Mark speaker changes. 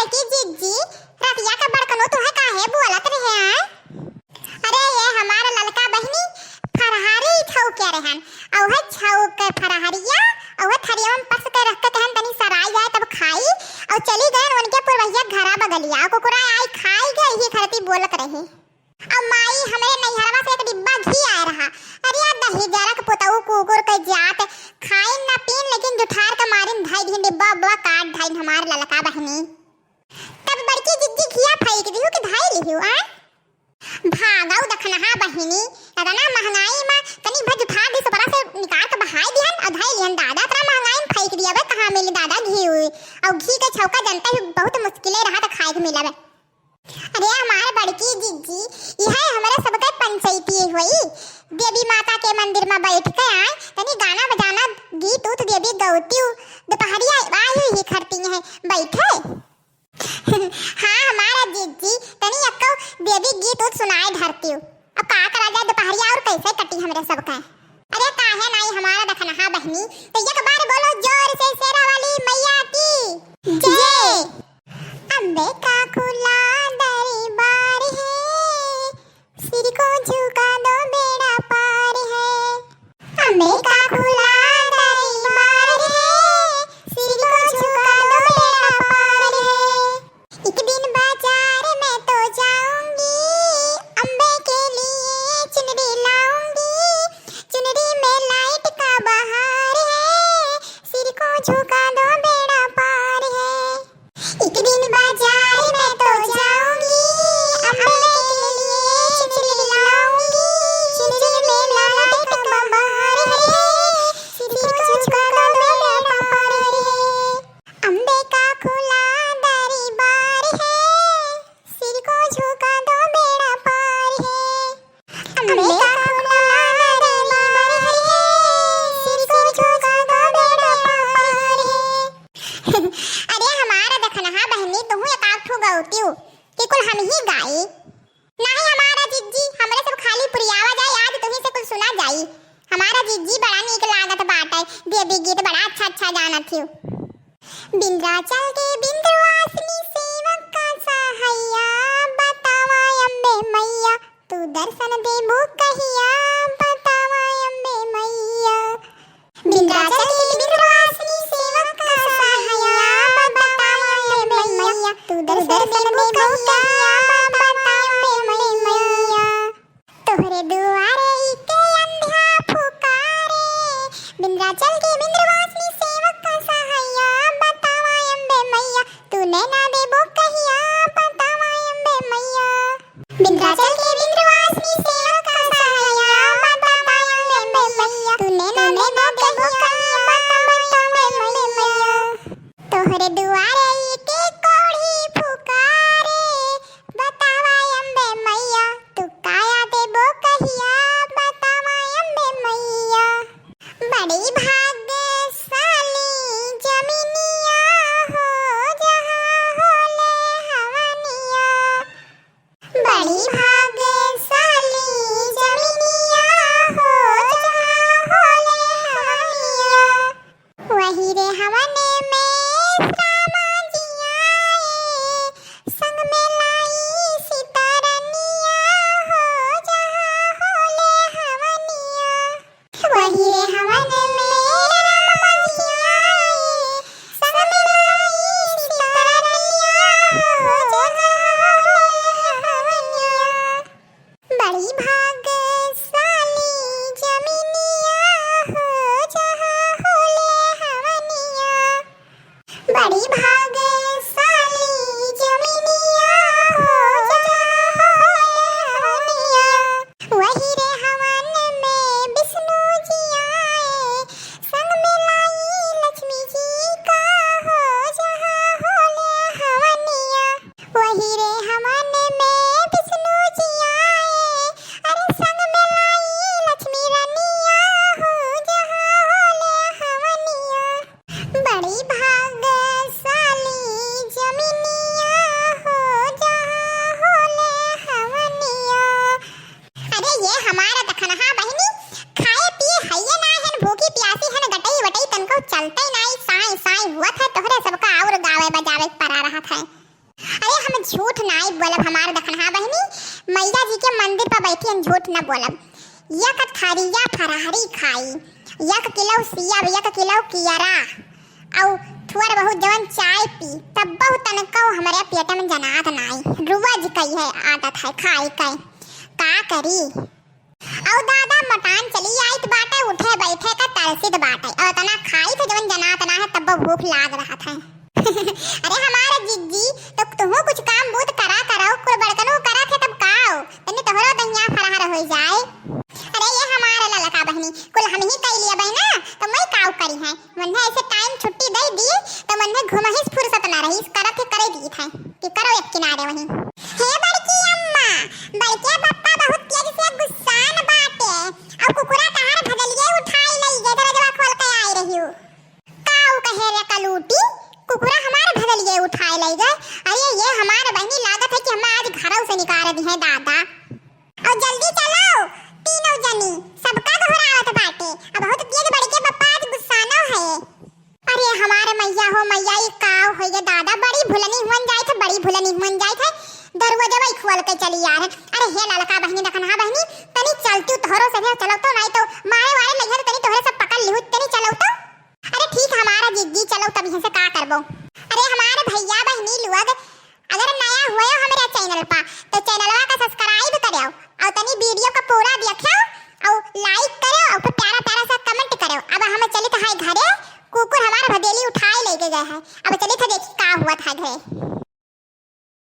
Speaker 1: बड़की जीजी रतिया का बड़कनो तुहे काहे बोलत रहे हैं? अरे ये हमारा ललका बहनी फरहारी छौ के रहन औ है छौ के फरहरिया औ थरिया में पस के रख के कहन तनी सराय जाए तब खाई और चली गए उनके पुरवैया घरा बगलिया कुकुरा आई खाई गई ही खरती बोलत रही। अब माई हमारे नैहरवा से एक डिब्बा घी आया रहा। अरे यार दही जरक पोतऊ कुकुर के जात खाइन ना पीन लेकिन जुठार का मारिन धाई दी डिब्बा बा काट धाई हमार ललका बहनी। तब बड़की जिज्जी घिया फेंक दिहु कि धाई लिहु आ भागाऊ दखनहा बहिनी अदना महंगाई में तनी भज उठा दी सबरा से निकाल के बहाई दिहन और धाई लिहन दादा तरा महंगाई में फेंक दिया बे कहां मिली दादा घी और घी के छौका जनता ही बहुत मुश्किले रहा त खाए के मिलावे। अरे हमारे बड़की जिज्जी यह हमारे सबके पंचायती हुई देवी माता के मंदिर में बैठ के आए तनी गाना बजाना गीत उत देवी गौती दोपहरिया आई ही खरती है बैठे। हाँ हमारा जिज्जी तनी अक्को देवी गीत उत सुनाए धरती अब का करा जाए दोपहरिया और कैसे कटी हमरे सबका। अरे काहे नहीं हमारा दखनहा बहनी तो एक बार बोलो जोर से शेरा वाली मैया की जय। अम्बे का खुला दरबार है सिर को झुका दो बेड़ा पार है। अम्बे का खुला दरबार है सिर को झुका दो बेड़ा पार है। एक दिन बाजार में तो जाऊंगी अम्बे के लिए चुनरी लाऊंगी चुनरी में लाइट का बहार है सिर को झुका दो बेड़ा पार है। एक दिन बाजार में तो जाऊंगी अम्बे के लिए चुनरी लाऊंगी चुनरी में लाइट का बहार है सिर को झुका दो बेड़ा पार है। अम्बे का खुला दरबार है सिर को झुका दो बेड़ा पार है। अम्बे का खुला दरबार है सिर को झुका दो बेड़ा पार है। अरे हमारा दखनहा बहनी तुहू एक आठो गौतीउ कि कुल हम ही गाई नहीं हमारा जिज्जी हमरे सब खाली पुरियावा जाए आज तुही से कुल सुना जाई। हमारा जिज्जी बड़ा नीक लागत बाटे देवी गीत बड़ा अच्छा जानत थी। बिंद्राचल के बिंद्रवासिनी सेवक का सहाया बतावा अम्बे मैया तू दर्शन देबू कहिया बतावा अम्बे मैया। बिंद्राचल के बिंद्रवासिनी सेवक का सहाया बतावा अम्बे मैया तू दर्शन देबू कहिया बतावा अम्बे मैया। तोहरे दुआरे के अंधा पुकारे बिंद्राचल के बिंद्रवासिनी सेवक का सहाया बतावा अम्बे मैया तूने ना देबो कहिया बतावा अम्बे मैया। बिंद्राचल के बिंद्रवासिनी सेवक का सहाया बतावा अम्बे मैया तूने ना देबो कहिया बतावा अम्बे मैया। तोहरे दुआरे के कोढ़ी पुकारे बतावा अम्बे मैया तू काया देबो कहिया बतावा अम्बे मैया। बड़ी भाग्यशाली जमीनिया हो जहाँ होले हवनिया बड़ी भाग्यशाली जमीनिया हो जहाँ होले हवनिया वही रे हवने में श्यामा जी आए संग में लाई सितारनिया हो जहाँ होले हवनिया वही रे हवने में रामा जी आए संग में लाई सितारनिया हो जहाँ होले हवनिया। बड़ी भाग्यशाली जमीनिया हो जहाँ होले हवनिया बड़ी भाग्यशाली जमीनिया हो जहाँ होले हवनिया वही रे हवन में विष्णु जी आए संग में लाई लक्ष्मी जी का हो जहाँ होले हवनिया वही रे हवन में विष्णु जी आए अरे संग में लाई लक्ष्मी रनिया हो जहाँ होले हवनिया बड़ी भाग्यशाली जमीनिया हो जहाँ होले हवनिया। अरे ये हमारा दखनहा बहनी खाए पिए हइये ना हन भूखी प्यासी हन गटई वटई तनको चलते नहीं साई साई हुआ था तोहरे सबका और गावे बजावे परा रहा था। झूठ नाई बोलब हमार दखनहा बहनी, मैया जी के मंदिर पर बैठी हम झूठ न बोलब। यक थरिया फरहरी खाई, यक किलो सिया, यक किलो कियरा, औ थोड़ा बहुत जवन चाय पी, तब बहुत तनका हमारे पेट में जनात नाई, रुवज कई है आदत है खाई कई, का करी। औ दादा मटान चली आई बाटे, उठे बैठे का तरसित बाटे, और तना खाई थे जवन जनात ना है, तब भूख लाग रहा था। अरे हमारे जिज्जी तो तुम कुछ काम बूत करा कराओ, कुल बड़कनो करा थे तब काओ, तन्ने तोहरो दहिया फरहर हो जाए। अरे ये हमारा ललका बहनी कुल हम ही कई लिया बहना, तो मैं काऊ करी है, मन है ऐसे टाइम छुट्टी दे दी तो मन में घुमहिस फुर्सत ना रही, करब के करे दी था कि करो एक किनारे वही। हे बड़की अम्मा, बड़के पप्पा बहुत तेज से गुस्सान बाटे, और कुकुरा तहार भगलिए उठाई लई गे, दरवाजा खोल के आई रही हूं। काऊ कहे रे कलूटी, कुकुरा हमारे भगलिए उठाई लई गए। अरे ये हमारे बहनी लागत है कि हम आज घरों से निकाल दी है दादा। और जल्दी चलो तीनों जनी, सबका दोहरावत बाटे, अब बहुत तेज बड़के पप्पा आज गुस्सानो है। अरे हमारे मैया हो मैया, ये काव हो ये दादा, बड़ी भुलनी हुन जाए थे, बड़ी भुलनी हुन जाए थे, दरवाजा वही खोल के चली यार। अरे हे ललका बहनी दखनहा बहनी, तनी चलती तोहरो से चलो तो, नहीं तो मारे वाले लइहर तनी तोहरे सब पकड़ लिहु, तनी चलो तो। अरे ठीक हमारा जिज्जी चलो तब यहां से का करबो। अरे हमारा